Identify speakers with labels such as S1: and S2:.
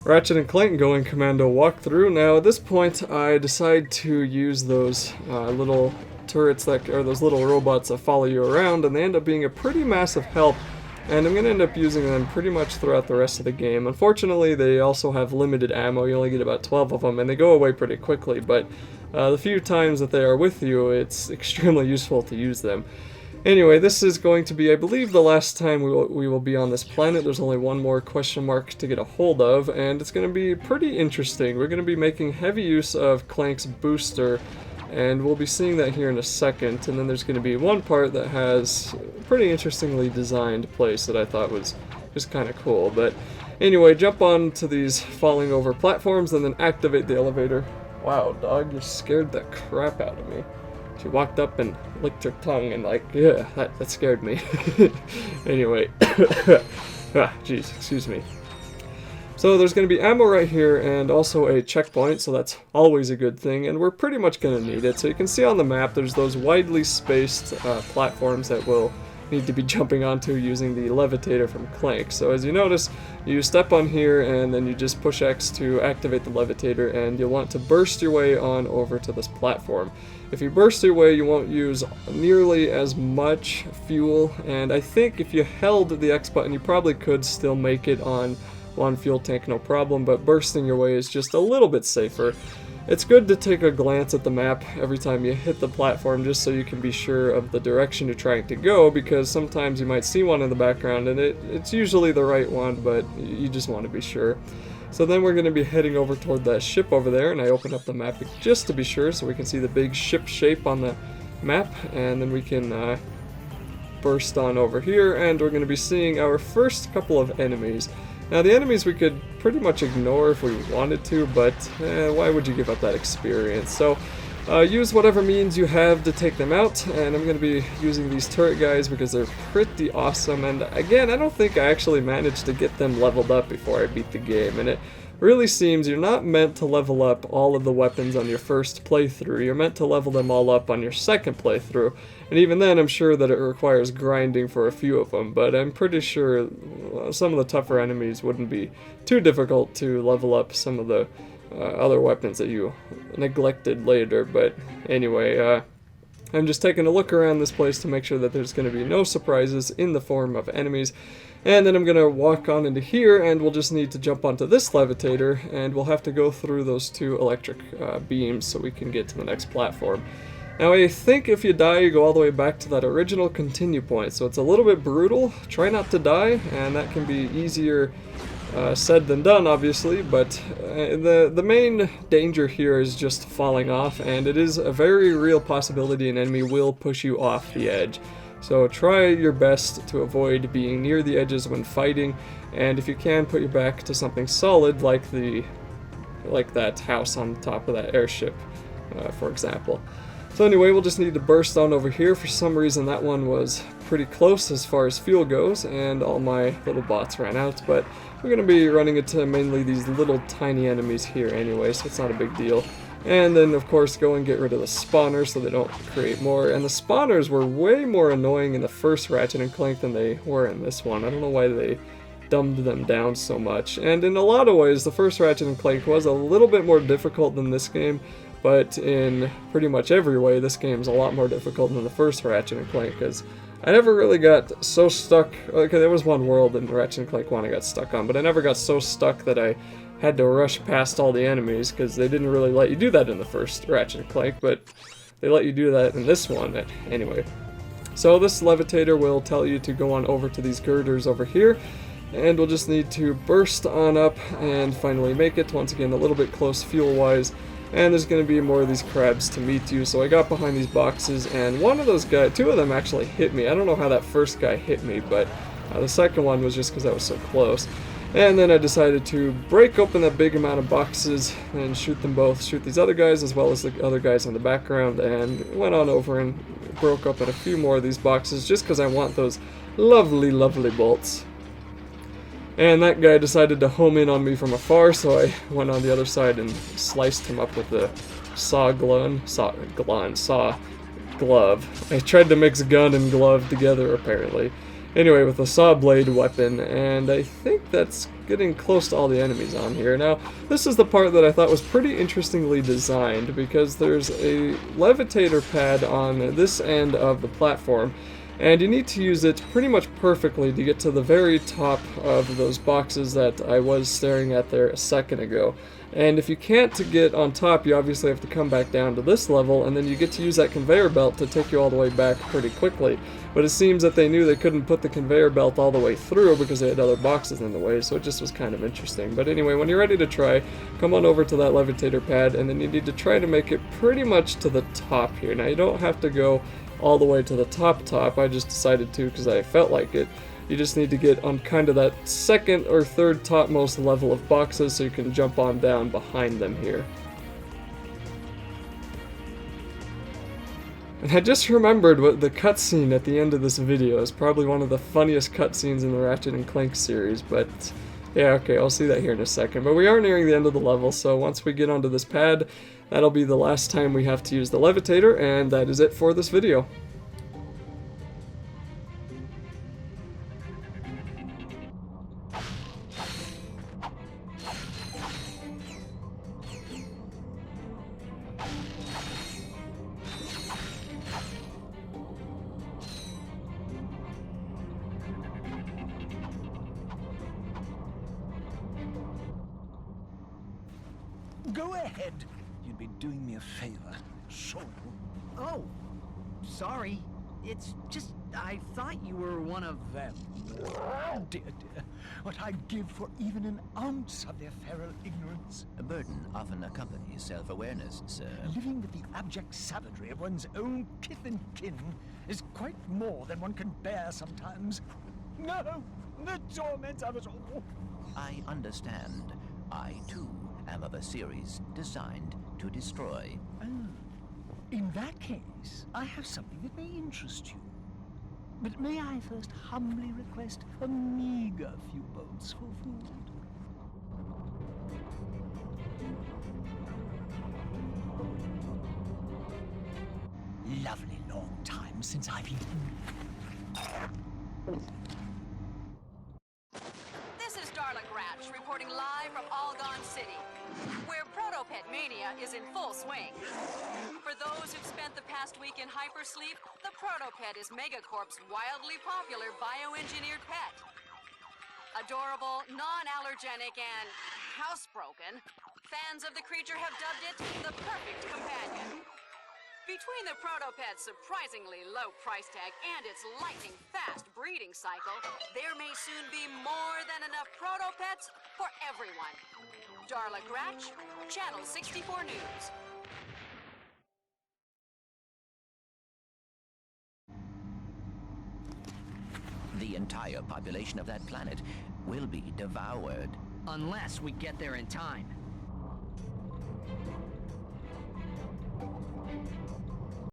S1: Ratchet and Clank going Commando walkthrough. Now at this point I decide to use those little turrets that, or those little robots that follow you around, and they end up being a pretty massive help, and I'm going to end up using them pretty much throughout the rest of the game. Unfortunately they also have limited ammo, you only get about 12 of them, and they go away pretty quickly, but the few times that they are with you it's extremely useful to use them. Anyway, this is going to be, I believe, the last time we will be on this planet. There's only one more question mark to get a hold of, and it's going to be pretty interesting. We're going to be making heavy use of Clank's booster, and we'll be seeing that here in a second. And then there's going to be one part that has a pretty interestingly designed place that I thought was just kind of cool. But anyway, jump onto these falling over platforms and then activate the elevator. Wow, dog, you scared the crap out of me. She walked up and licked her tongue and like, yeah, that scared me. Anyway, jeez, excuse me. So there's going to be ammo right here and also a checkpoint, so that's always a good thing, and we're pretty much going to need it. So you can see on the map there's those widely spaced platforms that we'll need to be jumping onto using the levitator from Clank. So as you notice, you step on here and then you just push X to activate the levitator, and you'll want to burst your way on over to this platform. If you burst your way, you won't use nearly as much fuel, and I think if you held the X button you probably could still make it on one fuel tank no problem, but bursting your way is just a little bit safer. It's good to take a glance at the map every time you hit the platform just so you can be sure of the direction you're trying to go, because sometimes you might see one in the background and it's usually the right one, but you just want to be sure. So then we're going to be heading over toward that ship over there, and I open up the map just to be sure so we can see the big ship shape on the map, and then we can burst on over here, and we're going to be seeing our first couple of enemies. Now the enemies we could pretty much ignore if we wanted to, but why would you give up that experience? So use whatever means you have to take them out, and I'm going to be using these turret guys because they're pretty awesome, and again, I don't think I actually managed to get them leveled up before I beat the game, and it really seems you're not meant to level up all of the weapons on your first playthrough. You're meant to level them all up on your second playthrough, and even then I'm sure that it requires grinding for a few of them, but I'm pretty sure some of the tougher enemies wouldn't be too difficult to level up some of the other weapons that you neglected later. But anyway, I'm just taking a look around this place to make sure that there's going to be no surprises in the form of enemies. And then I'm going to walk on into here, and we'll just need to jump onto this levitator, and we'll have to go through those two electric beams so we can get to the next platform. Now I think if you die, you go all the way back to that original continue point, so it's a little bit brutal. Try not to die, and that can be easier said than done, obviously, but the main danger here is just falling off, and it is a very real possibility an enemy will push you off the edge. So try your best to avoid being near the edges when fighting, and if you can, put your back to something solid like that house on top of that airship, for example. So anyway, we'll just need to burst on over here. For some reason that one was pretty close as far as fuel goes, and all my little bots ran out, but we're going to be running into mainly these little tiny enemies here anyway, so it's not a big deal. And then of course go and get rid of the spawners so they don't create more, and the spawners were way more annoying in the first Ratchet and Clank than they were in this one. I don't know why they dumbed them down so much, and in a lot of ways the first Ratchet and Clank was a little bit more difficult than this game, but in pretty much every way this game's a lot more difficult than the first Ratchet and Clank, because I never really got so stuck. Okay, there was one world in Ratchet and Clank 1 I got stuck on, but I never got so stuck that I had to rush past all the enemies, because they didn't really let you do that in the first Ratchet and Clank, but they let you do that in this one anyway. So this levitator will tell you to go on over to these girders over here, and we'll just need to burst on up and finally make it. Once again, a little bit close fuel-wise, and there's going to be more of these crabs to meet you. So I got behind these boxes, and one of those guys, two of them actually hit me. I don't know how that first guy hit me, but the second one was just because I was so close. And then I decided to break open that big amount of boxes and shoot them both, shoot these other guys as well as the other guys in the background, and went on over and broke open a few more of these boxes just because I want those lovely, lovely bolts. And that guy decided to home in on me from afar, so I went on the other side and sliced him up with the saw glove. I tried to mix gun and glove together, apparently. Anyway, with a saw blade weapon, and I think that's getting close to all the enemies on here. Now, this is the part that I thought was pretty interestingly designed, because there's a levitator pad on this end of the platform, and you need to use it pretty much perfectly to get to the very top of those boxes that I was staring at there a second ago. And if you can't get on top, you obviously have to come back down to this level, and then you get to use that conveyor belt to take you all the way back pretty quickly. But it seems that they knew they couldn't put the conveyor belt all the way through because they had other boxes in the way, so it just was kind of interesting. But anyway, when you're ready to try, come on over to that levitator pad, and then you need to try to make it pretty much to the top here. Now, you don't have to go all the way to the top. I just decided to because I felt like it. You just need to get on kind of that second or third topmost level of boxes so you can jump on down behind them here. And I just remembered what the cutscene at the end of this video is probably one of the funniest cutscenes in the Ratchet and Clank series, but yeah, okay, I'll see that here in a second. But we are nearing the end of the level, so once we get onto this pad, that'll be the last time we have to use the levitator, and that is it for this video.
S2: Go ahead. You'd be doing me a favor. Sure.
S3: Oh, sorry. It's just, I thought you were one of them.
S2: Dear, dear, what I'd give for even an ounce of their feral ignorance.
S4: A burden often accompanies self-awareness, sir.
S2: Living with the abject savagery of one's own kith and kin is quite more than one can bear sometimes. No, the torment of it all.
S4: I understand. I, too, am of a series designed to destroy.
S2: Oh, in that case, I have something that may interest you. But may I first humbly request a meager few bolts for food? Lovely long time since I've eaten.
S5: This is Ratchet reporting live from Algon City, where Protopet Mania is in full swing. For those who've spent the past week in hypersleep, the Protopet is Megacorp's wildly popular bioengineered pet. Adorable, non-allergenic, and housebroken, fans of the creature have dubbed it the perfect companion. Between the Protopet's surprisingly low price tag and its lightning-fast breeding cycle, there may soon be more than enough Protopets for everyone. Darla Gratch, Channel 64 News.
S4: The entire population of that planet will be devoured.
S3: Unless we get there in time.